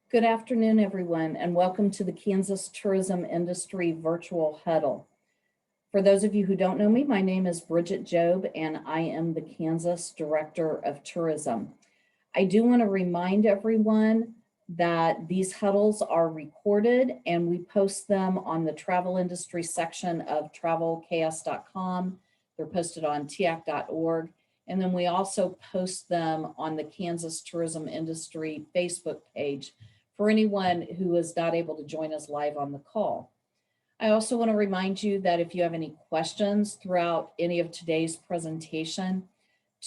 Good afternoon, everyone, and welcome to the Kansas Tourism Industry Virtual Huddle. For those of you who don't know me, my name is Bridget Jobe, and I am the Kansas Director of Tourism. I do want to remind everyone that these huddles are recorded and we post them on the travel industry section of travelks.com. They're posted on tiac.org. And then we also post them on the Kansas Tourism Industry Facebook page for anyone who is not able to join us live on the call. I also want to remind you that if you have any questions throughout any of today's presentation,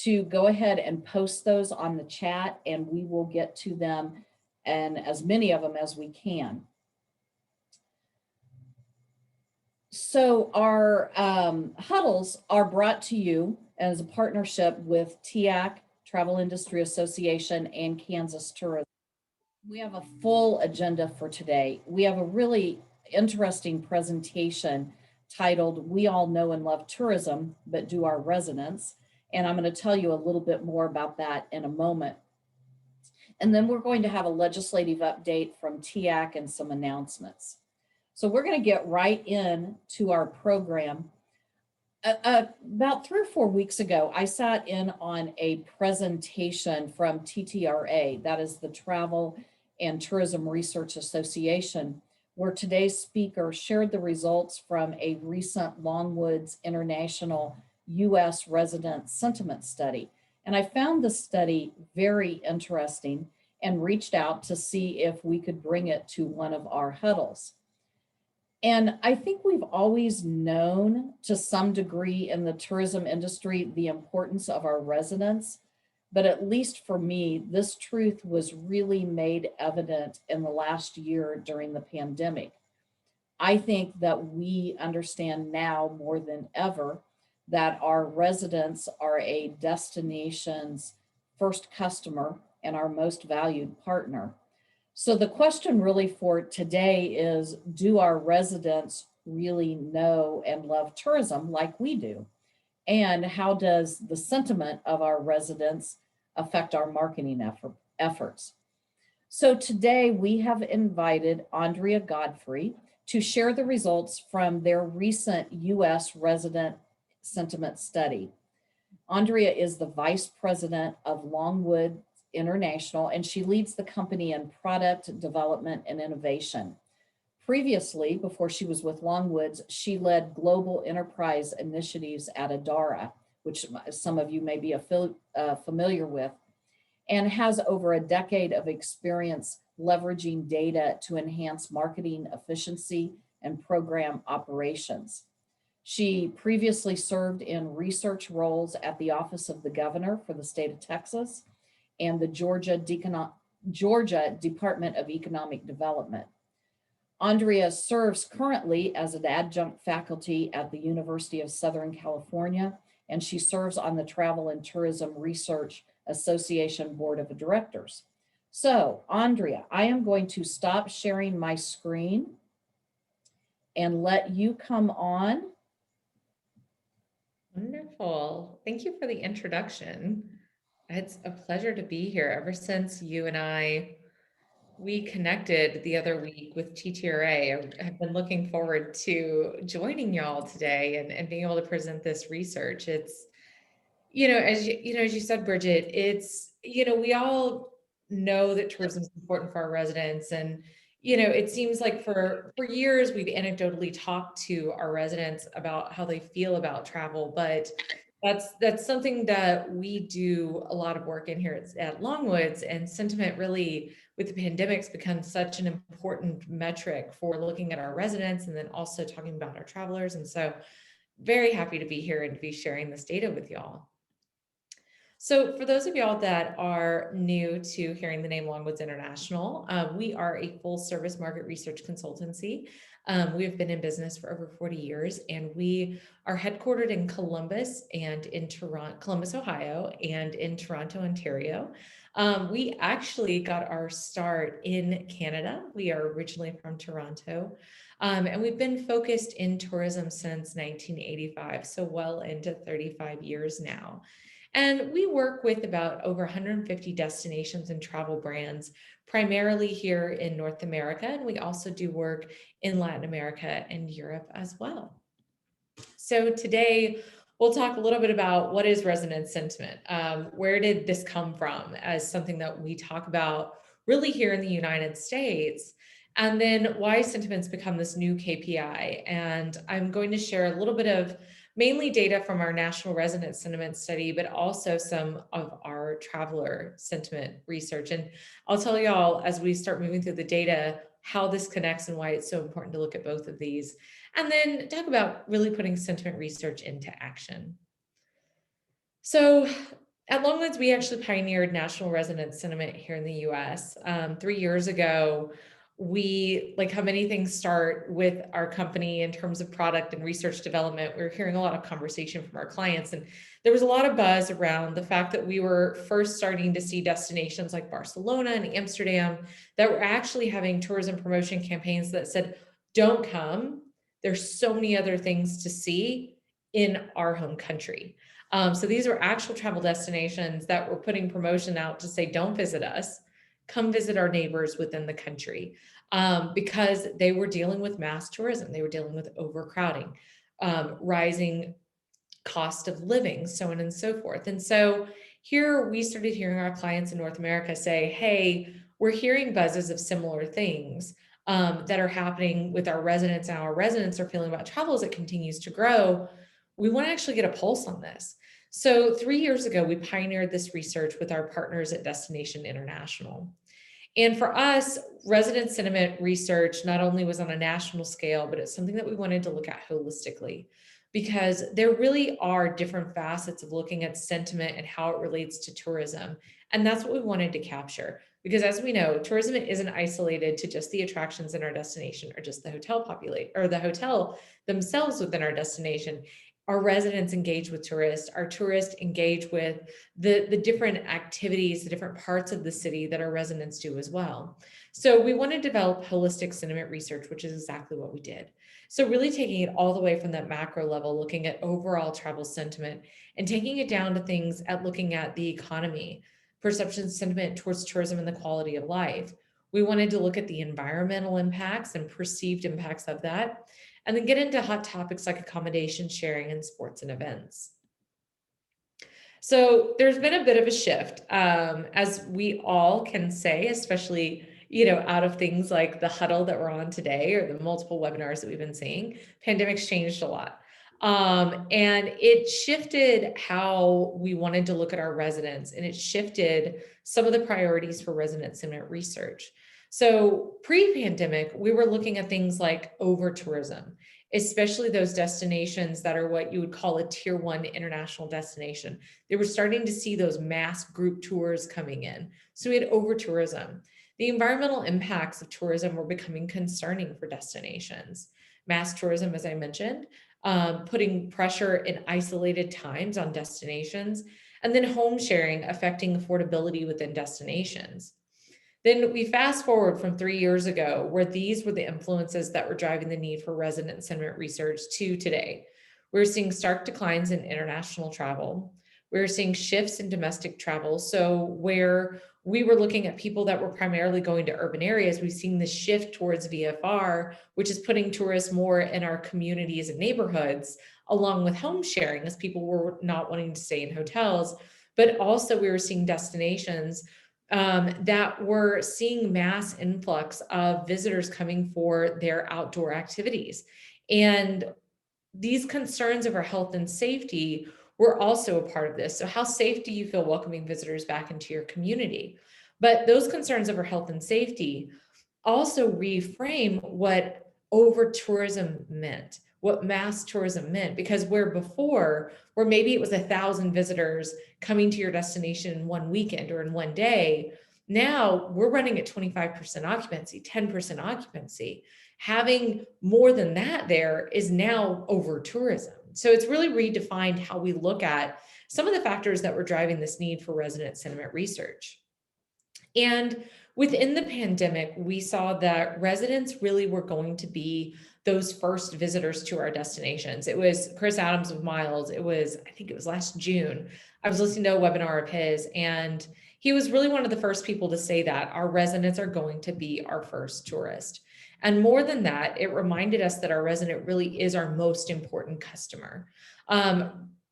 to go ahead and post those on the chat and we will get to them and as many of them as we can. So our huddles are brought to you as a partnership with TIAC, Travel Industry Association, and Kansas Tourism. We have a full agenda for today. We have a really interesting presentation titled "We All Know and Love Tourism, but Do Our Residents?" And I'm going to tell you a little bit more about that in a moment. And then we're going to have a legislative update from TIAC and some announcements. So we're going to get right into our program. About 3 or 4 weeks ago, I sat in on a presentation from TTRA, that is the Travel and Tourism Research Association, where today's speaker shared the results from a recent Longwoods International U.S. resident sentiment study. And I found the study very interesting and reached out to see if we could bring it to one of our huddles. And I think we've always known to some degree in the tourism industry the importance of our residents, but at least for me, this truth was really made evident in the last year during the pandemic. I think that we understand now more than ever that our residents are a destination's first customer and our most valued partner. So the question really for today is, do our residents really know and love tourism like we do? And how does the sentiment of our residents affect our marketing efforts? So today we have invited Andria Godfrey to share the results from their recent U.S. resident sentiment study. Andria is the Vice President of Longwoods International, and she leads the company in product development and innovation. Previously, before she was with Longwoods, she led global enterprise initiatives at Adara, which some of you may be familiar with, and has over a decade of experience leveraging data to enhance marketing efficiency and program operations. She previously served in research roles at the Office of the Governor for the state of Texas and the Georgia Department of Economic Development. Andria serves currently as an adjunct faculty at the University of Southern California, and she serves on the Travel and Tourism Research Association Board of Directors. So, Andria, I am going to stop sharing my screen and let you come on. Wonderful. Thank you for the introduction. It's a pleasure to be here. Ever since you and we connected the other week with TTRA, I've been looking forward to joining y'all today and being able to present this research. It's, as you said, Bridget, it's, we all know that tourism is important for our residents. And, it seems like for years, we've anecdotally talked to our residents about how they feel about travel, but that's something that we do a lot of work in here at Longwoods, and sentiment really with the pandemic's become such an important metric for looking at our residents and then also talking about our travelers. And so very happy to be here and to be sharing this data with y'all. So for those of y'all that are new to hearing the name Longwoods International, we are a full service market research consultancy. We have been in business for over 40 years, and we are headquartered in Columbus and in Columbus, Ohio, and in Toronto, Ontario. We actually got our start in Canada. We are originally from Toronto, and we've been focused in tourism since 1985, so well into 35 years now. And we work with about over 150 destinations and travel brands, primarily here in North America. And we also do work in Latin America and Europe as well. So today we'll talk a little bit about what is resident sentiment. Where did this come from as something that we talk about really here in the United States? And then why sentiments become this new KPI. And I'm going to share a little bit of mainly data from our national resident sentiment study, but also some of our traveler sentiment research. And I'll tell y'all as we start moving through the data, how this connects and why it's so important to look at both of these. And then talk about really putting sentiment research into action. So at Longwoods, we actually pioneered national resident sentiment here in the US. 3 years ago, we, like how many things start with our company in terms of product and research development, we were hearing a lot of conversation from our clients. And there was a lot of buzz around the fact that we were first starting to see destinations like Barcelona and Amsterdam that were actually having tourism promotion campaigns that said, don't come. There's so many other things to see in our home country. So these were actual travel destinations that were putting promotion out to say, don't visit us, come visit our neighbors within the country, because they were dealing with mass tourism. They were dealing with overcrowding, rising cost of living, so on and so forth. And so here we started hearing our clients in North America say, hey, we're hearing buzzes of similar things that are happening with our residents, and our residents are feeling about travel as it continues to grow. We want to actually get a pulse on this. So 3 years ago, we pioneered this research with our partners at Destination International. And for us, resident sentiment research not only was on a national scale, but it's something that we wanted to look at holistically, because there really are different facets of looking at sentiment and how it relates to tourism. And that's what we wanted to capture. Because as we know, tourism isn't isolated to just the attractions in our destination or just the hotel population or the hotel themselves within our destination. Our residents engage with tourists, our tourists engage with the different activities, the different parts of the city that our residents do as well. So we want to develop holistic sentiment research, which is exactly what we did. So really taking it all the way from that macro level, looking at overall travel sentiment and taking it down to things at looking at the economy, perception sentiment towards tourism and the quality of life. We wanted to look at the environmental impacts and perceived impacts of that, and then get into hot topics like accommodation sharing and sports and events. So there's been a bit of a shift, as we all can say, especially, out of things like the Huddle that we're on today or the multiple webinars that we've been seeing. Pandemic's changed a lot. And it shifted how we wanted to look at our residents, and it shifted some of the priorities for resident sentiment research. So pre-pandemic, we were looking at things like over tourism, especially those destinations that are what you would call a tier 1 international destination. They were starting to see those mass group tours coming in. So we had over tourism. The environmental impacts of tourism were becoming concerning for destinations. Mass tourism, as I mentioned, putting pressure in isolated times on destinations, and then home sharing affecting affordability within destinations. Then we fast forward from 3 years ago, where these were the influences that were driving the need for resident sentiment research to today. We're seeing stark declines in international travel. We're seeing shifts in domestic travel. So where we were looking at people that were primarily going to urban areas, we've seen the shift towards VFR, which is putting tourists more in our communities and neighborhoods, along with home sharing, as people were not wanting to stay in hotels. But also we were seeing destinations that were seeing mass influx of visitors coming for their outdoor activities. And these concerns over health and safety were also a part of this. So how safe do you feel welcoming visitors back into your community? But those concerns over health and safety also reframe what over tourism meant, what mass tourism meant, because where before, where maybe it was 1,000 visitors coming to your destination in one weekend or in one day, now we're running at 25% occupancy, 10% occupancy. Having more than that there is now over tourism. So it's really redefined how we look at some of the factors that were driving this need for resident sentiment research. And within the pandemic, we saw that residents really were going to be those first visitors to our destinations. It was Chris Adams of Miles. I think it was last June. I was listening to a webinar of his, and he was really one of the first people to say that our residents are going to be our first tourist. And more than that, it reminded us that our resident really is our most important customer.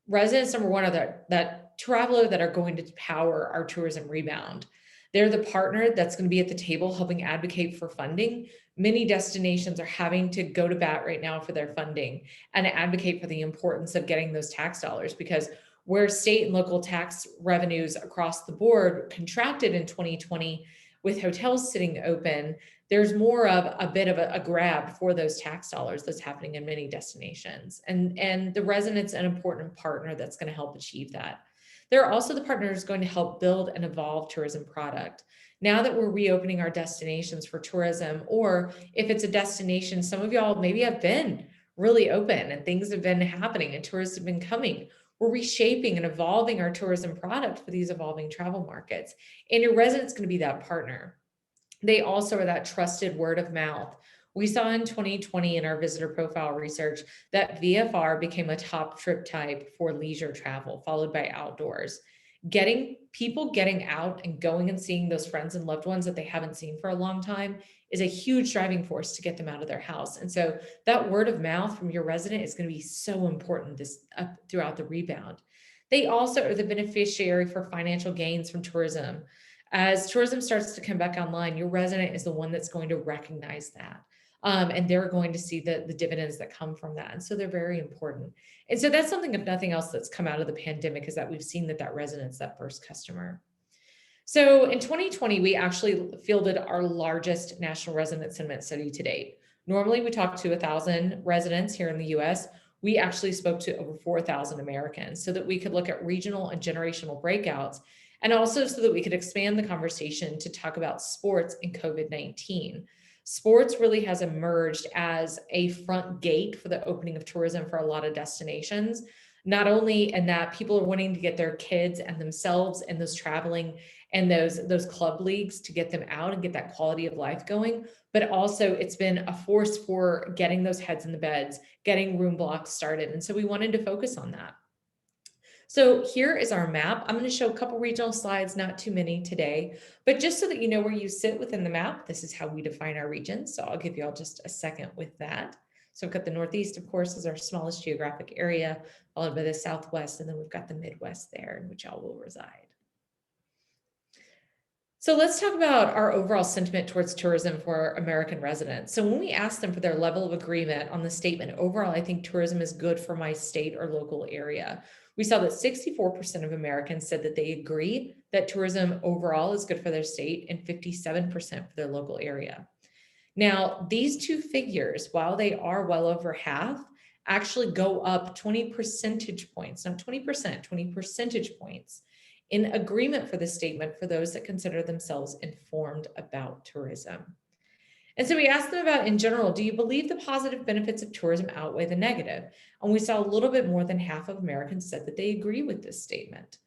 Residents, number one, are that traveler that are going to power our tourism rebound. They're the partner that's going to be at the table helping advocate for funding. Many destinations are having to go to bat right now for their funding and advocate for the importance of getting those tax dollars, because where state and local tax revenues across the board contracted in 2020 with hotels sitting open, there's more of a bit of a grab for those tax dollars that's happening in many destinations. And the resident's an important partner that's going to help achieve that. They're also the partners going to help build and evolve tourism product. Now that we're reopening our destinations for tourism, or if it's a destination, some of y'all maybe have been really open and things have been happening and tourists have been coming. We're reshaping and evolving our tourism product for these evolving travel markets. And your resident's going to be that partner. They also are that trusted word of mouth. We saw in 2020 in our visitor profile research that VFR became a top trip type for leisure travel, followed by outdoors. People getting out and going and seeing those friends and loved ones that they haven't seen for a long time is a huge driving force to get them out of their house. And so that word of mouth from your resident is going to be so important throughout the rebound. They also are the beneficiary for financial gains from tourism. As tourism starts to come back online, your resident is the one that's going to recognize that. And they're going to see the dividends that come from that. And so they're very important. And so that's something, if nothing else, that's come out of the pandemic, is that we've seen that resident's that first customer. So in 2020, we actually fielded our largest national resident sentiment study to date. Normally we talk to 1,000 residents here in the US. We actually spoke to over 4,000 Americans so that we could look at regional and generational breakouts, and also so that we could expand the conversation to talk about sports and COVID-19. Sports really has emerged as a front gate for the opening of tourism for a lot of destinations, not only in that people are wanting to get their kids and themselves and those traveling and those club leagues to get them out and get that quality of life going, but also it's been a force for getting those heads in the beds, getting room blocks started. And so we wanted to focus on that. So here is our map. I'm going to show a couple regional slides, not too many today, but just so that you know where you sit within the map, this is how we define our regions. So I'll give you all just a second with that. So we've got the Northeast, of course, is our smallest geographic area, followed by the Southwest, and then we've got the Midwest there, in which y'all will reside. So let's talk about our overall sentiment towards tourism for American residents. So when we ask them for their level of agreement on the statement, overall, I think tourism is good for my state or local area, we saw that 64% of Americans said that they agree that tourism overall is good for their state, and 57% for their local area. Now, these two figures, while they are well over half, actually go up 20 percentage points, not 20%, 20 percentage points in agreement for the statement for those that consider themselves informed about tourism. And so we asked them about, in general, do you believe the positive benefits of tourism outweigh the negative? And we saw a little bit more than half of Americans said that they agree with this statement.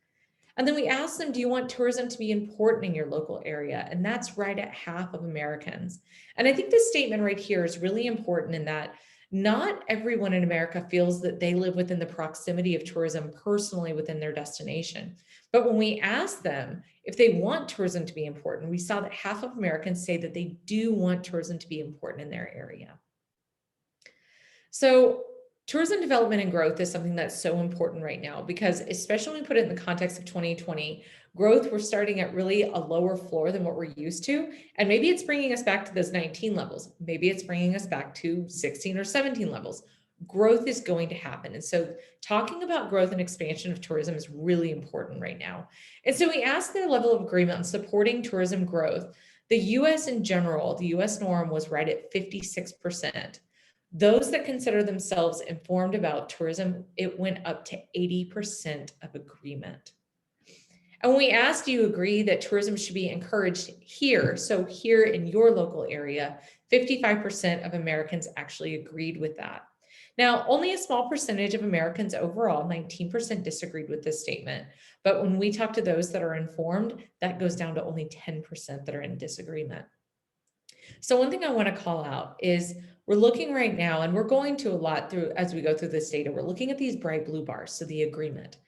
And then we asked them, do you want tourism to be important in your local area? And that's right at half of Americans. And I think this statement right here is really important in that not everyone in America feels that they live within the proximity of tourism personally within their destination. But when we ask them if they want tourism to be important, we saw that half of Americans say that they do want tourism to be important in their area. So tourism development and growth is something that's so important right now, because especially when we put it in the context of 2020, growth, we're starting at really a lower floor than what we're used to. And maybe it's bringing us back to those 19 levels. Maybe it's bringing us back to 16 or 17 levels. Growth is going to happen. And so talking about growth and expansion of tourism is really important right now. And so we asked their level of agreement on supporting tourism growth. The US in general, the US norm was right at 56%. Those that consider themselves informed about tourism, it went up to 80% of agreement. And when we asked, do you agree that tourism should be encouraged here? So here in your local area, 55% of Americans actually agreed with that. Now, only a small percentage of Americans overall, 19%, disagreed with this statement. But when we talk to those that are informed, that goes down to only 10% that are in disagreement. So one thing I want to call out is we're looking right now, and we're going to a lot through as we go through this data, we're looking at these bright blue bars, so the agreement.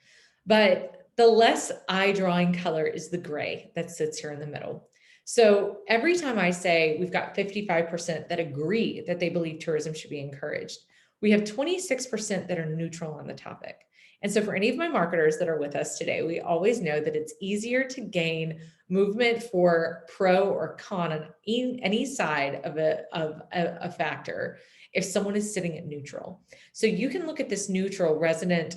But the less eye-drawing color is the gray that sits here in the middle. So every time I say we've got 55% that agree that they believe tourism should be encouraged, we have 26% that are neutral on the topic. And so for any of my marketers that are with us today, we always know that it's easier to gain movement for pro or con on any side of a factor if someone is sitting at neutral. So you can look at this neutral resident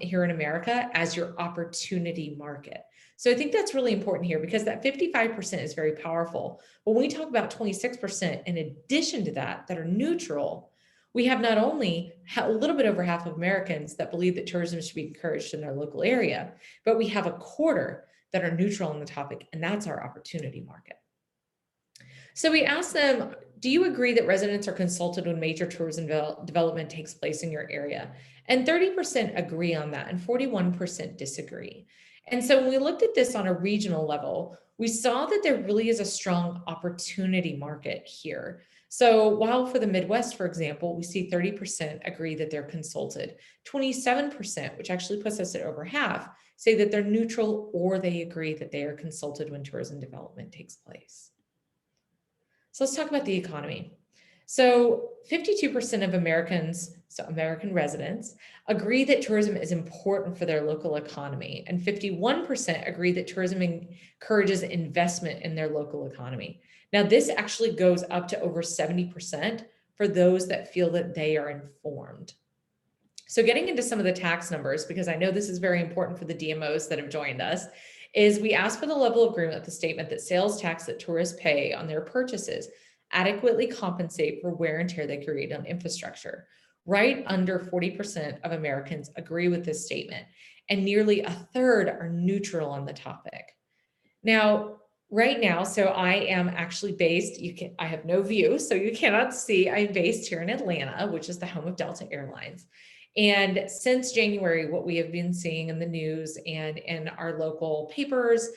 here in America as your opportunity market. So I think that's really important here because that 55% is very powerful. When we talk about 26% in addition to that are neutral, we have not only a little bit over half of Americans that believe that tourism should be encouraged in their local area, but we have a quarter that are neutral on the topic, and that's our opportunity market. So we asked them, do you agree that residents are consulted when major tourism development takes place in your area? And 30% agree on that, and 41% disagree. And so when we looked at this on a regional level, we saw that there really is a strong opportunity market here. So while for the Midwest, for example, we see 30% agree that they're consulted, 27%, which actually puts us at over half, say that they're neutral or they agree that they are consulted when tourism development takes place. So let's talk about the economy. So 52% of Americans, so American residents, agree that tourism is important for their local economy, and 51% agree that tourism encourages investment in their local economy. Now, this actually goes up to over 70% for those that feel that they are informed. So getting into some of the tax numbers, because I know this is very important for the DMOs that have joined us, is we ask for the level of agreement with the statement that sales tax that tourists pay on their purchases adequately compensate for wear and tear they create on infrastructure. Right under 40% of Americans agree with this statement, and nearly a third are neutral on the topic. Now, right now, so I am actually based, I have no view, so you cannot see, I'm based here in Atlanta, which is the home of Delta Airlines. And since January, what we have been seeing in the news and in our local papers,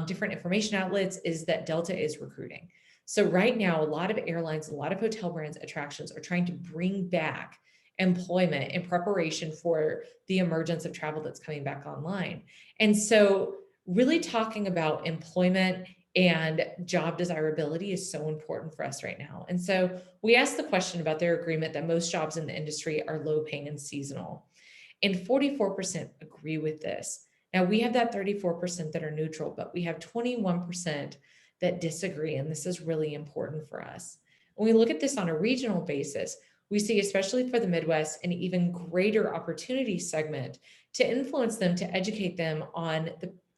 different information outlets, is that Delta is recruiting. So right now, a lot of airlines, a lot of hotel brands, attractions are trying to bring back employment in preparation for the emergence of travel that's coming back online. And so really talking about employment and job desirability is so important for us right now. And so we asked the question about their agreement that most jobs in the industry are low paying and seasonal. And 44% agree with this. Now we have that 34% that are neutral, but we have 21% that disagree. And this is really important for us. When we look at this on a regional basis, we see, especially for the Midwest, an even greater opportunity segment to influence them, to educate them on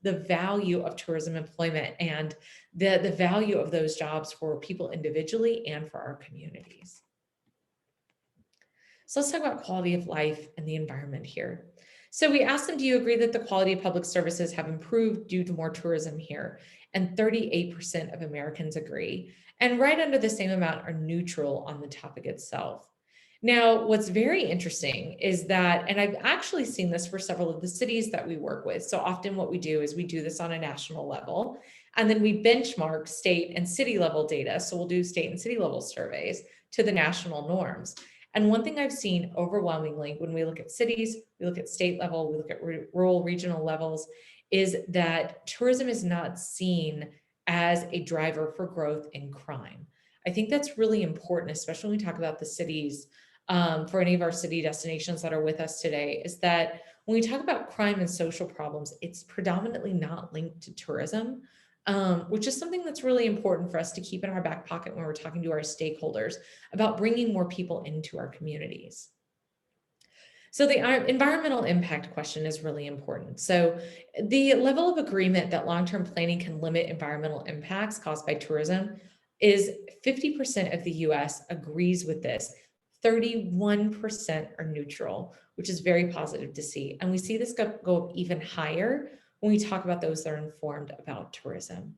the value of tourism employment and the value of those jobs for people individually and for our communities. So let's talk about quality of life and the environment here. So we asked them, do you agree that the quality of public services have improved due to more tourism here? And 38% of Americans agree. And right under the same amount are neutral on the topic itself. Now, what's very interesting is that, and I've actually seen this for several of the cities that we work with. So often what we do is we do this on a national level, and then we benchmark state and city level data. So we'll do state and city level surveys to the national norms. And one thing I've seen overwhelmingly when we look at cities, we look at state level, we look at rural, regional levels, is that tourism is not seen as a driver for growth in crime. I think that's really important, especially when we talk about the cities. For any of our city destinations that are with us today, is that when we talk about crime and social problems, it's predominantly not linked to tourism, which is something that's really important for us to keep in our back pocket when we're talking to our stakeholders about bringing more people into our communities. So the environmental impact question is really important. So the level of agreement that long-term planning can limit environmental impacts caused by tourism is 50% of the US agrees with this. 31% are neutral, which is very positive to see. And we see this go up even higher when we talk about those that are informed about tourism.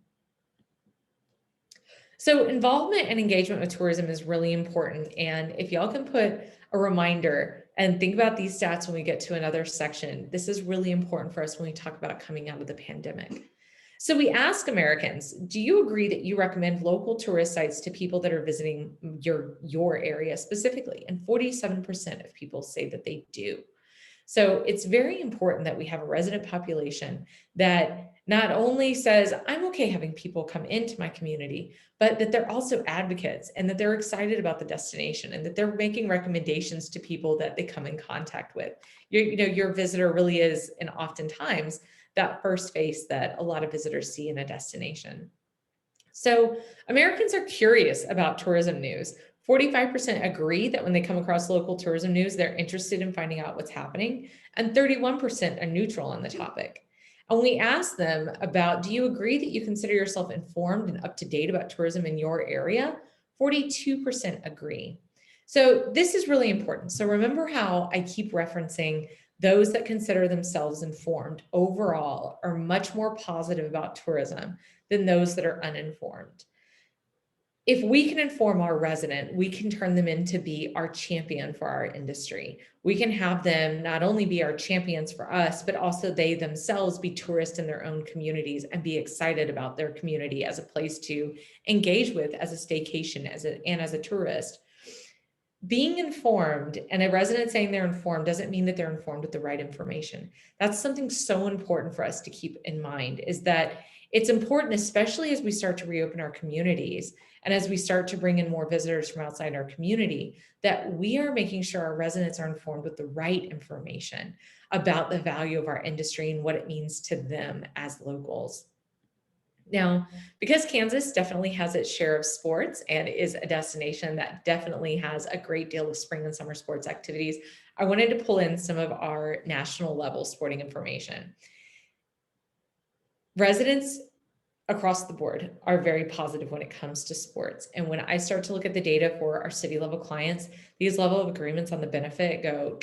So involvement and engagement with tourism is really important. And if y'all can put a reminder, and think about these stats when we get to another section. This is really important for us when we talk about coming out of the pandemic. So we ask Americans, do you agree that you recommend local tourist sites to people that are visiting your area specifically? And 47% of people say that they do. So it's very important that we have a resident population that not only says, I'm okay having people come into my community, but that they're also advocates and that they're excited about the destination and that they're making recommendations to people that they come in contact with. Your visitor really is, and oftentimes, that first face that a lot of visitors see in a destination. So Americans are curious about tourism news. 45% agree that when they come across local tourism news, they're interested in finding out what's happening, and 31% are neutral on the topic. And we ask them about, do you agree that you consider yourself informed and up to date about tourism in your area? 42% agree. So this is really important. So remember how I keep referencing those that consider themselves informed overall are much more positive about tourism than those that are uninformed. If we can inform our resident, we can turn them into be our champion for our industry. We can have them not only be our champions for us, but also they themselves be tourists in their own communities and be excited about their community as a place to engage with as a staycation and as a tourist. Being informed and a resident saying they're informed doesn't mean that they're informed with the right information. That's something so important for us to keep in mind, is that it's important, especially as we start to reopen our communities and as we start to bring in more visitors from outside our community, that we are making sure our residents are informed with the right information about the value of our industry and what it means to them as locals. Now, because Kansas definitely has its share of sports and is a destination that definitely has a great deal of spring and summer sports activities, I wanted to pull in some of our national level sporting information. Residents across the board are very positive when it comes to sports. And when I start to look at the data for our city level clients, these level of agreements on the benefit go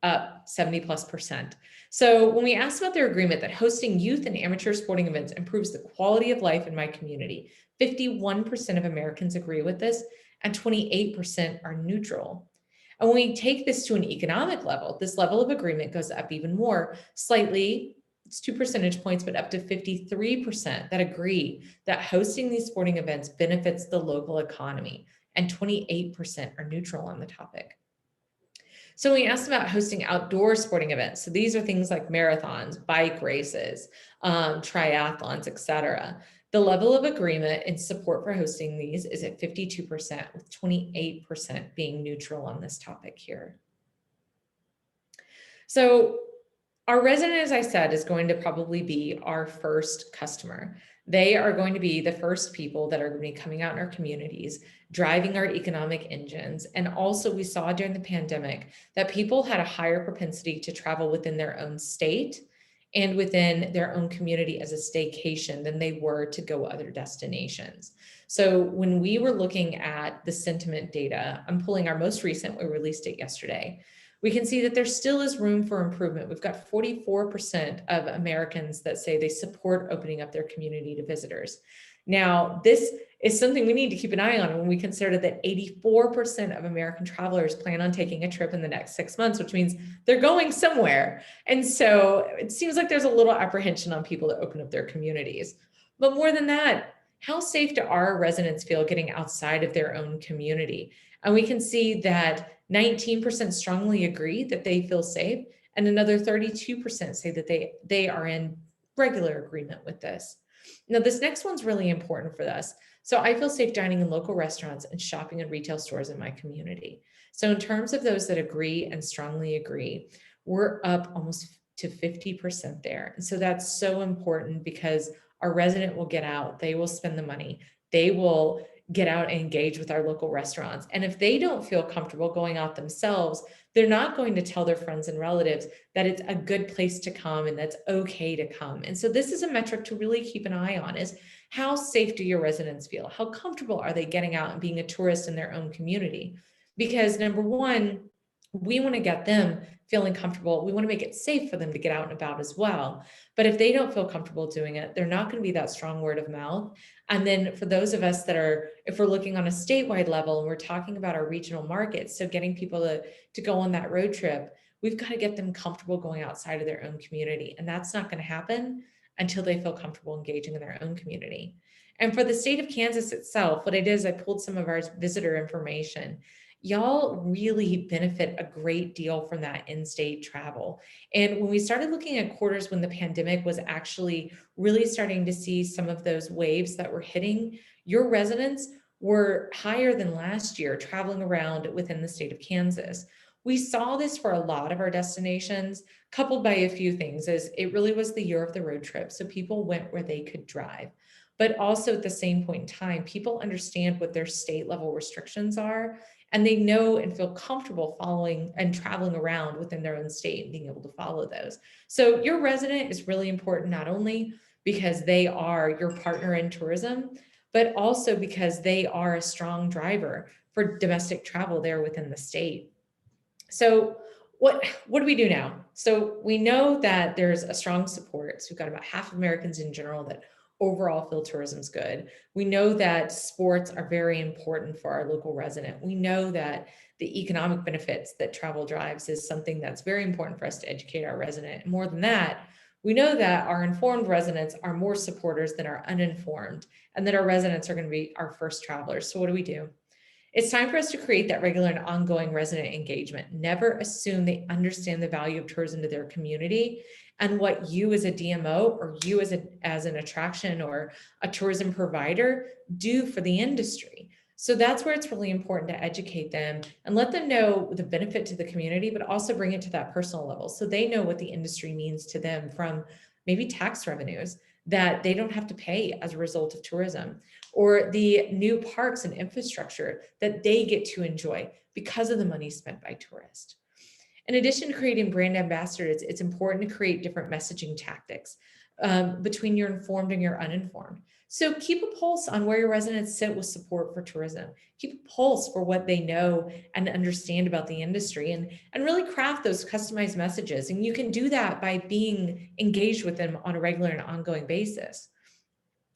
up 70+%. So when we asked about their agreement that hosting youth and amateur sporting events improves the quality of life in my community, 51% of Americans agree with this and 28% are neutral. And when we take this to an economic level, this level of agreement goes up even more, slightly, it's 2 percentage points, but up to 53% that agree that hosting these sporting events benefits the local economy, and 28% are neutral on the topic. So we asked about hosting outdoor sporting events. So these are things like marathons, bike races, triathlons, etc. The level of agreement and support for hosting these is at 52%, with 28% being neutral on this topic here. So our resident, as I said, is going to probably be our first customer. They are going to be the first people that are going to be coming out in our communities, driving our economic engines. And also we saw during the pandemic that people had a higher propensity to travel within their own state and within their own community as a staycation than they were to go other destinations. So when we were looking at the sentiment data, I'm pulling our most recent, we released it yesterday. We can see that there still is room for improvement. We've got 44% of Americans that say they support opening up their community to visitors. Now, this is something we need to keep an eye on when we consider that 84% of American travelers plan on taking a trip in the next 6 months, which means they're going somewhere. And so it seems like there's a little apprehension on people to open up their communities. But more than that, how safe do our residents feel getting outside of their own community? And we can see that 19% strongly agree that they feel safe, and another 32% say that they are in regular agreement with this. Now, this next one's really important for us. So I feel safe dining in local restaurants and shopping in retail stores in my community. So in terms of those that agree and strongly agree, we're up almost to 50% there. And so that's so important because our resident will get out, they will spend the money, they will get out and engage with our local restaurants. And if they don't feel comfortable going out themselves, they're not going to tell their friends and relatives that it's a good place to come and that's okay to come. And so this is a metric to really keep an eye on, is how safe do your residents feel? How comfortable are they getting out and being a tourist in their own community? Because number one, we want to get them feeling comfortable. We want to make it safe for them to get out and about as well. But if they don't feel comfortable doing it, they're not going to be that strong word of mouth. And then for those of us that are, if we're looking on a statewide level and we're talking about our regional markets, so getting people to go on that road trip, we've got to get them comfortable going outside of their own community. And that's not going to happen until they feel comfortable engaging in their own community. And for the state of Kansas itself, what I did is I pulled some of our visitor information. Y'all really benefit a great deal from that in-state travel. And when we started looking at quarters when the pandemic was actually really starting to see some of those waves that were hitting, your residents were higher than last year traveling around within the state of Kansas. We saw this for a lot of our destinations, coupled by a few things, as it really was the year of the road trip. So people went where they could drive. But also at the same point in time, people understand what their state level restrictions are, and they know and feel comfortable following and traveling around within their own state and being able to follow those. So your resident is really important, not only because they are your partner in tourism, but also because they are a strong driver for domestic travel there within the state. So what do we do now? So we know that there's a strong support. So we've got about half of Americans in general that overall feel tourism's good. We know that sports are very important for our local resident. We know that the economic benefits that travel drives is something that's very important for us to educate our resident. And more than that, we know that our informed residents are more supporters than our uninformed, and that our residents are going to be our first travelers. So what do we do? It's time for us to create that regular and ongoing resident engagement. Never assume they understand the value of tourism to their community and what you as a DMO or you as an attraction or a tourism provider do for the industry. So that's where it's really important to educate them and let them know the benefit to the community, but also bring it to that personal level so they know what the industry means to them, from maybe tax revenues that they don't have to pay as a result of tourism, or the new parks and infrastructure that they get to enjoy because of the money spent by tourists. In addition to creating brand ambassadors, it's important to create different messaging tactics between your informed and your uninformed. So keep a pulse on where your residents sit with support for tourism. Keep a pulse for what they know and understand about the industry, and really craft those customized messages. And you can do that by being engaged with them on a regular and ongoing basis.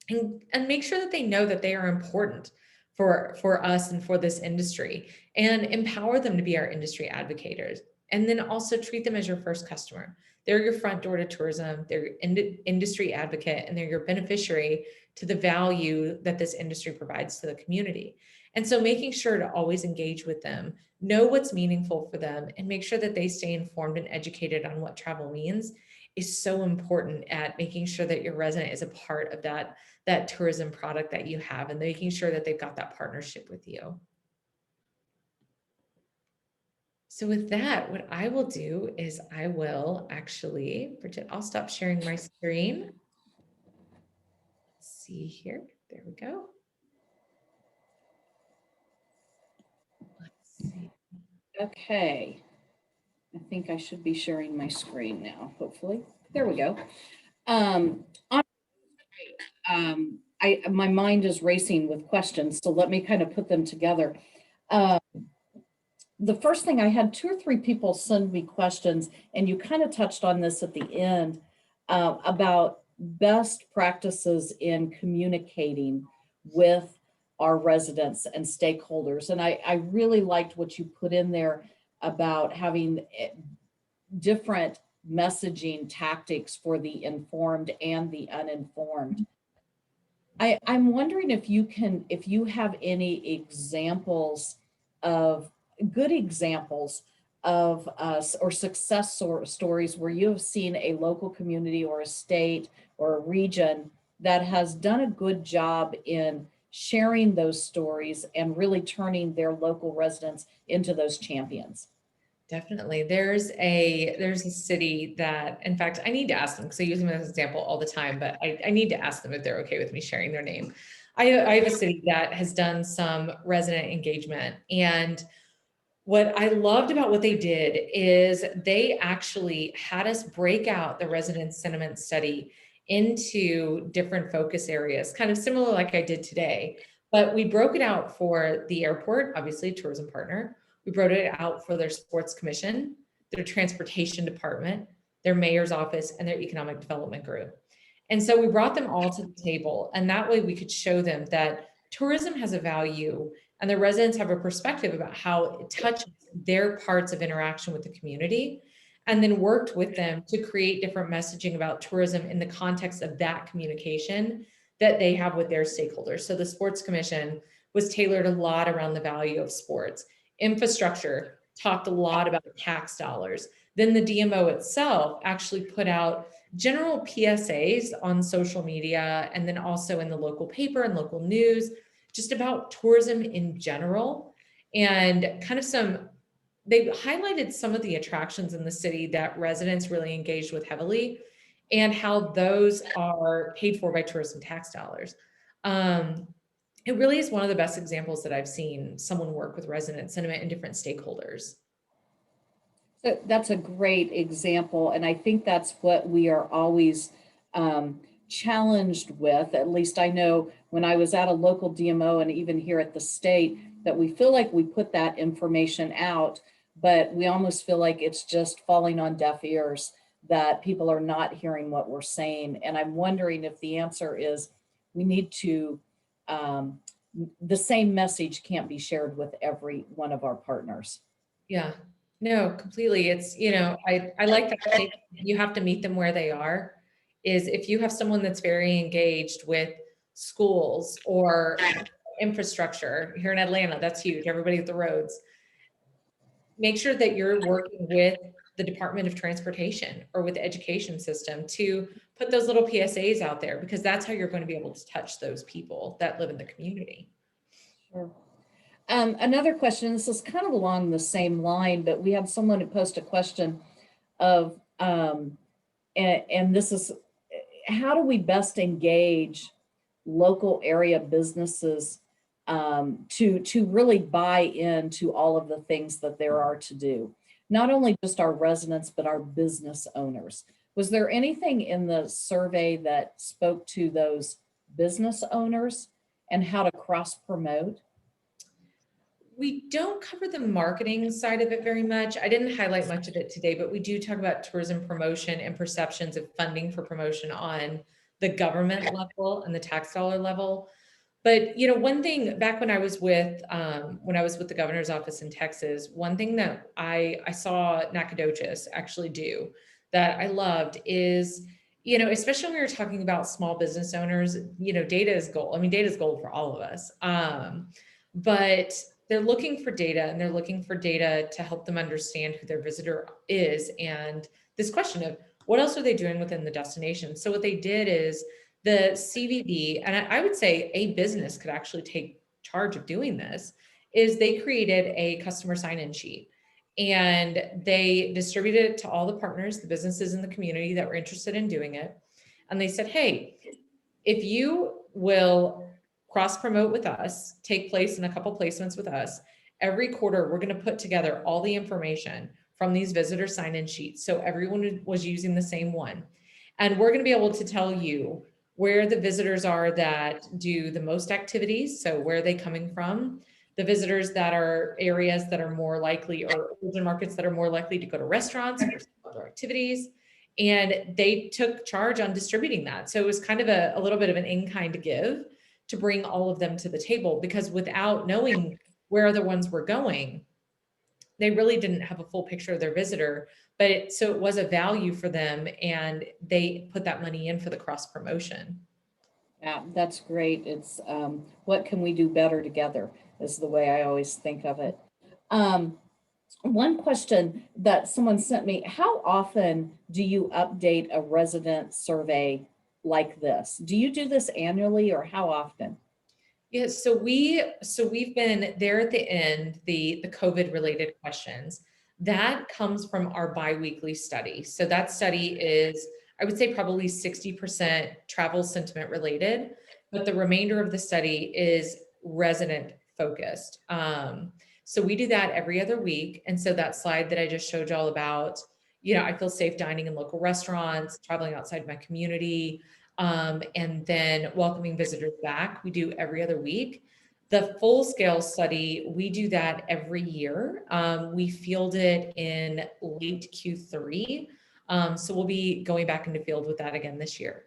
And make sure that they know that they are important for us and for this industry, and empower them to be our industry advocates. And then also treat them as your first customer. They're your front door to tourism, they're industry advocate, and they're your beneficiary to the value that this industry provides to the community. And so making sure to always engage with them, know what's meaningful for them, and make sure that they stay informed and educated on what travel means is so important at making sure that your resident is a part of that tourism product that you have, and making sure that they've got that partnership with you. So with that, what I will do is I will actually, Bridget, I'll stop sharing my screen. Let's see here, there we go. Let's see. Okay. I think I should be sharing my screen now, hopefully. There we go. My mind is racing with questions, so let me kind of put them together. The first thing, I had 2 or 3 people send me questions, and you kind of touched on this at the end, about best practices in communicating with our residents and stakeholders. And I really liked what you put in there about having different messaging tactics for the informed and the uninformed. I'm wondering if you have any examples of good examples of or success stories where you have seen a local community or a state or a region that has done a good job in sharing those stories and really turning their local residents into those champions. Definitely. There's a city that, in fact, I need to ask them because I use them as an example all the time, but I need to ask them if they're okay with me sharing their name. I have a city that has done some resident engagement, and what I loved about what they did is they actually had us break out the resident sentiment study into different focus areas, kind of similar like I did today, but we broke it out for the airport, obviously tourism partner. We wrote it out for their sports commission, their transportation department, their mayor's office, and their economic development group. And so we brought them all to the table, and that way we could show them that tourism has a value and the residents have a perspective about how it touches their parts of interaction with the community, and then worked with them to create different messaging about tourism in the context of that communication that they have with their stakeholders. So the Sports Commission was tailored a lot around the value of sports. Infrastructure talked a lot about tax dollars. Then the DMO itself actually put out general PSAs on social media and then also in the local paper and local news, just about tourism in general. And kind of they highlighted some of the attractions in the city that residents really engaged with heavily and how those are paid for by tourism tax dollars. It really is one of the best examples that I've seen someone work with resident sentiment and different stakeholders. So that's a great example. And I think that's what we are always challenged with. At least I know when I was at a local DMO and even here at the state, that we feel like we put that information out, but we almost feel like it's just falling on deaf ears, that people are not hearing what we're saying. And I'm wondering if the answer is we need to, the same message can't be shared with every one of our partners. Yeah, no, completely. It's, I like that statement, you have to meet them where they are. Is if you have someone that's very engaged with schools or infrastructure here in Atlanta, that's huge, everybody at the roads. Make sure that you're working with the Department of Transportation or with the education system to put those little PSAs out there, because that's how you're going to be able to touch those people that live in the community. Sure. Another question, this is kind of along the same line, but we had someone who posed a question of, and this is, how do we best engage local area businesses to really buy into all of the things that there are to do? Not only just our residents, but our business owners. Was there anything in the survey that spoke to those business owners and how to cross promote? We don't cover the marketing side of it very much. I didn't highlight much of it today, but we do talk about tourism promotion and perceptions of funding for promotion on the government level and the tax dollar level. But one thing back when I was with the governor's office in Texas, one thing that I saw Nacogdoches actually do that I loved is, especially when we were talking about small business owners, data is gold. I mean, data is gold for all of us. But they're looking for data, and they're looking for data to help them understand who their visitor is. And this question of what else are they doing within the destination? So what they did is the CVB, and I would say a business could actually take charge of doing this, is they created a customer sign-in sheet. And they distributed it to all the partners, the businesses in the community that were interested in doing it. And they said, hey, if you will cross promote with us, take place in a couple placements with us, every quarter, we're going to put together all the information from these visitor sign-in sheets. So everyone was using the same one. And we're going to be able to tell you where the visitors are that do the most activities. So where are they coming from? The visitors that are areas that are more likely, or urban markets that are more likely to go to restaurants or other activities. And they took charge on distributing that. So it was kind of a little bit of an in-kind give to bring all of them to the table, because without knowing where other ones were going, they really didn't have a full picture of their visitor. But so it was a value for them, and they put that money in for the cross promotion. Yeah, that's great. It's what can we do better together is the way I always think of it. One question that someone sent me, how often do you update a resident survey like this? Do you do this annually, or how often? Yeah, so we've been there at the end, the COVID related questions. That comes from our biweekly study. So that study is, I would say, probably 60% travel sentiment related, but the remainder of the study is resident focused. So we do that every other week. And so that slide that I just showed y'all about, I feel safe dining in local restaurants, traveling outside my community, and then welcoming visitors back, we do every other week. The full-scale study, we do that every year. We field it in late Q3. So we'll be going back into field with that again this year.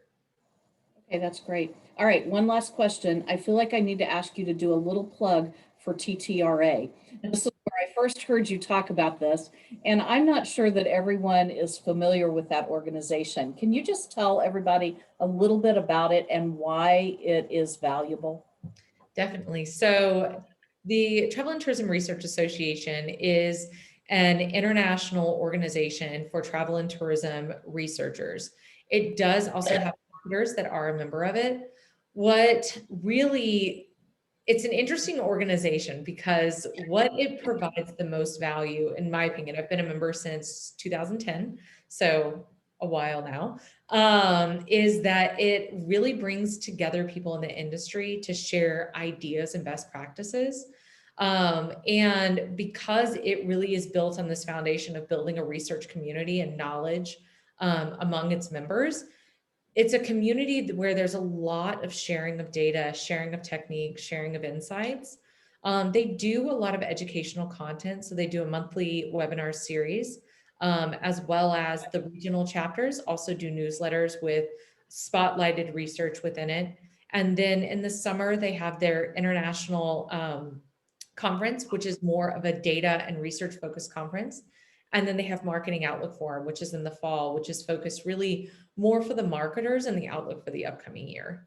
Okay, that's great. All right, one last question. I feel like I need to ask you to do a little plug for TTRA. This is where I first heard you talk about this, and I'm not sure that everyone is familiar with that organization. Can you just tell everybody a little bit about it and why it is valuable? Definitely. So the Travel and Tourism Research Association is an international organization for travel and tourism researchers. It does also have marketers that are a member of it. What really, it's an interesting organization because what it provides the most value, in my opinion, I've been a member since 2010, so a while now, is that it really brings together people in the industry to share ideas and best practices. And because it really is built on this foundation of building a research community and knowledge among its members, it's a community where there's a lot of sharing of data, sharing of techniques, sharing of insights. They do a lot of educational content. So they do a monthly webinar series, as well as the regional chapters also do newsletters with spotlighted research within it. And then in the summer, they have their international conference, which is more of a data and research focused conference. And then they have Marketing Outlook Forum, which is in the fall, which is focused really more for the marketers and the outlook for the upcoming year.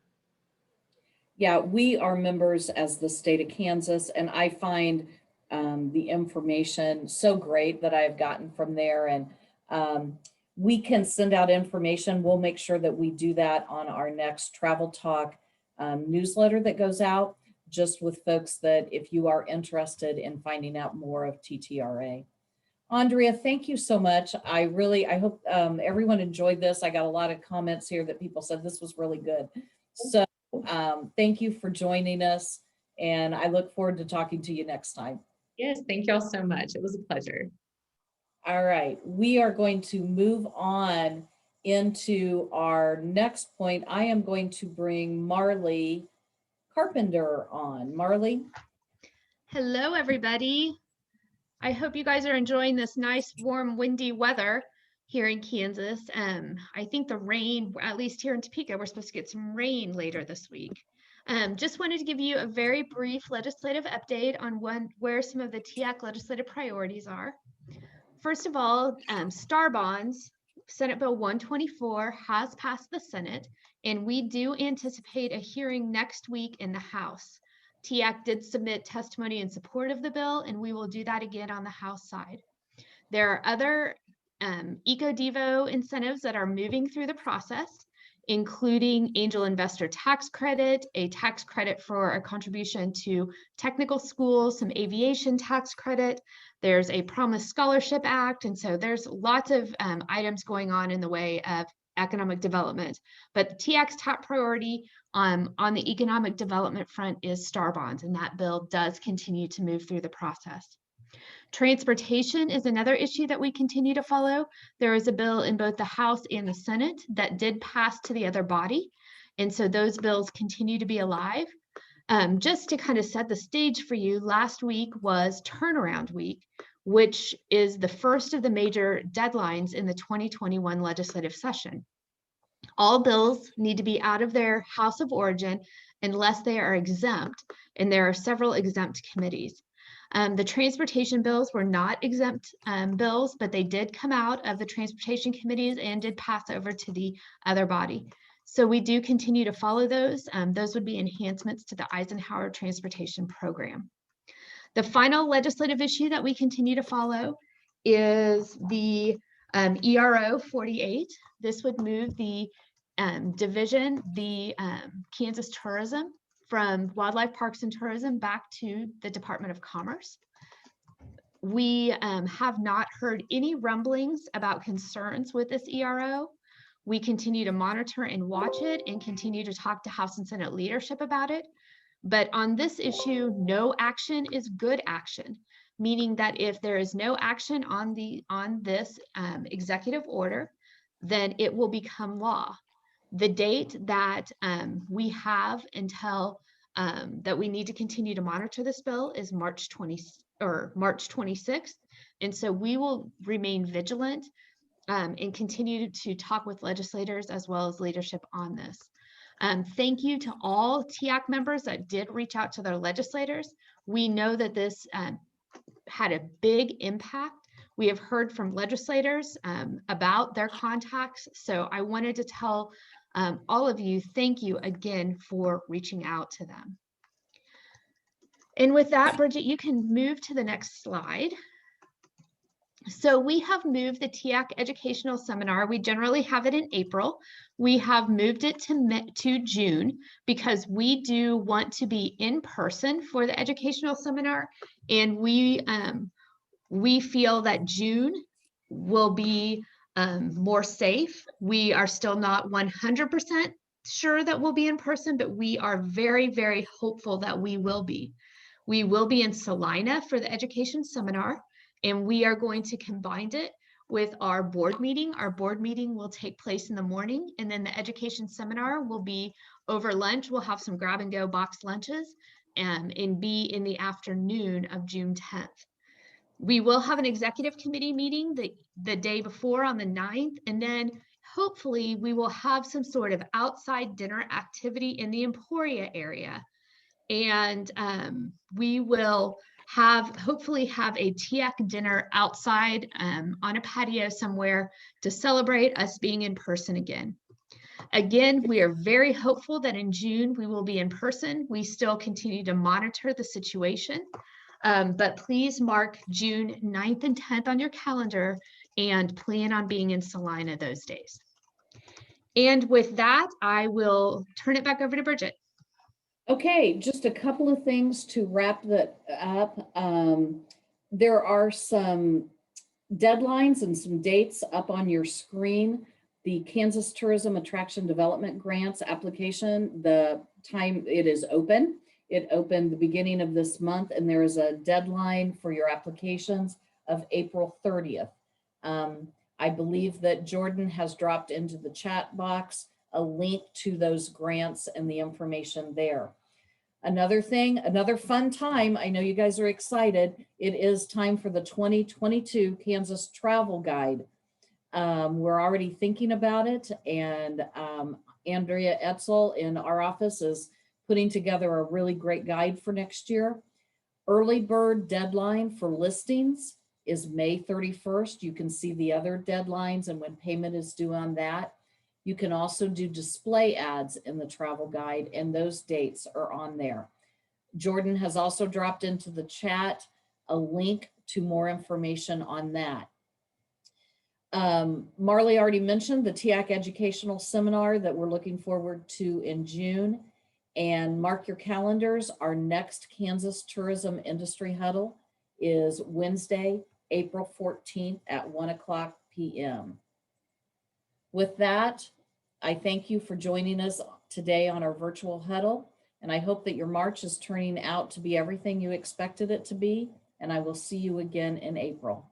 Yeah, we are members as the state of Kansas, and I find the information so great that I've gotten from there. And we can send out information. We'll make sure that we do that on our next Travel Talk newsletter that goes out, just with folks that if you are interested in finding out more of TTRA. Andria, thank you so much. I hope everyone enjoyed this. I got a lot of comments here that people said this was really good. So thank you for joining us, and I look forward to talking to you next time. Yes, thank y'all so much. It was a pleasure. All right, we are going to move on into our next point. I am going to bring Marley Carpenter on. Marley? Hello, everybody. I hope you guys are enjoying this nice, warm, windy weather here in Kansas. I think the rain, at least here in Topeka, we're supposed to get some rain later this week. Just wanted to give you a very brief legislative update on where some of the TIAC legislative priorities are. First of all, STAR bonds, Senate Bill 124 has passed the Senate, and we do anticipate a hearing next week in the House. TIAC did submit testimony in support of the bill, and we will do that again on the House side. There are other eco-devo incentives that are moving through the process, including angel investor tax credit, a tax credit for a contribution to technical schools, some aviation tax credit. There's a Promise Scholarship Act. And so there's lots of items going on in the way of economic development. But TIAC's top priority on the economic development front is STAR bonds, and that bill does continue to move through the process. Transportation is another issue that we continue to follow. There is a bill in both the House and the Senate that did pass to the other body. And so those bills continue to be alive. Just to kind of set the stage for you, last week was Turnaround Week, which is the first of the major deadlines in the 2021 legislative session. All bills need to be out of their House of origin unless they are exempt, and there are several exempt committees. The transportation bills were not exempt bills, but they did come out of the transportation committees and did pass over to the other body. So we do continue to follow those. Those would be enhancements to the Eisenhower Transportation Program. The final legislative issue that we continue to follow is the ERO 48. This would move the division, the Kansas Tourism, from Wildlife Parks and Tourism back to the Department of Commerce. We have not heard any rumblings about concerns with this ERO. We continue to monitor and watch it and continue to talk to House and Senate leadership about it. But on this issue, no action is good action, meaning that if there is no action on this executive order, then it will become law. The date that we have until that we need to continue to monitor this bill is March 26th. And so we will remain vigilant and continue to talk with legislators as well as leadership on this. Thank you to all TIAC members that did reach out to their legislators. We know that this had a big impact. We have heard from legislators about their contacts. So I wanted to tell all of you, thank you again for reaching out to them. And with that, Bridget, you can move to the next slide. So we have moved the TIAC Educational Seminar. We generally have it in April. We have moved it to June because we do want to be in person for the educational seminar. And we feel that June will be more safe. We are still not 100% sure that we'll be in person, but we are very, very hopeful that we will be. We will be in Salina for the education seminar, and we are going to combine it with our board meeting. Our board meeting will take place in the morning, and then the education seminar will be over lunch. We'll have some grab and go box lunches and be in the afternoon of June 10th. We will have an executive committee meeting the day before on the 9th, and then hopefully we will have some sort of outside dinner activity in the Emporia area. And we will hopefully have a TIAC dinner outside on a patio somewhere to celebrate us being in person again. Again, we are very hopeful that in June we will be in person. We still continue to monitor the situation, but please mark June 9th and 10th on your calendar and plan on being in Salina those days. And with that, I will turn it back over to Bridget. Okay, just a couple of things to wrap that up. There are some deadlines and some dates up on your screen. The Kansas Tourism Attraction Development Grants application, the time it is open. It opened the beginning of this month, and there is a deadline for your applications of April 30th. I believe that Jordan has dropped into the chat box a link to those grants and the information there. Another thing, another fun time, I know you guys are excited. It is time for the 2022 Kansas Travel Guide. We're already thinking about it, and Andria Etzel in our office is putting together a really great guide for next year. Early bird deadline for listings is May 31st. You can see the other deadlines and when payment is due on that. You can also do display ads in the travel guide, and those dates are on there. Jordan has also dropped into the chat a link to more information on that. Marley already mentioned the TIAC Educational Seminar that we're looking forward to in June. And mark your calendars, our next Kansas Tourism Industry Huddle is Wednesday, April 14th at 1:00 p.m. With that, I thank you for joining us today on our virtual huddle, and I hope that your March is turning out to be everything you expected it to be, and I will see you again in April.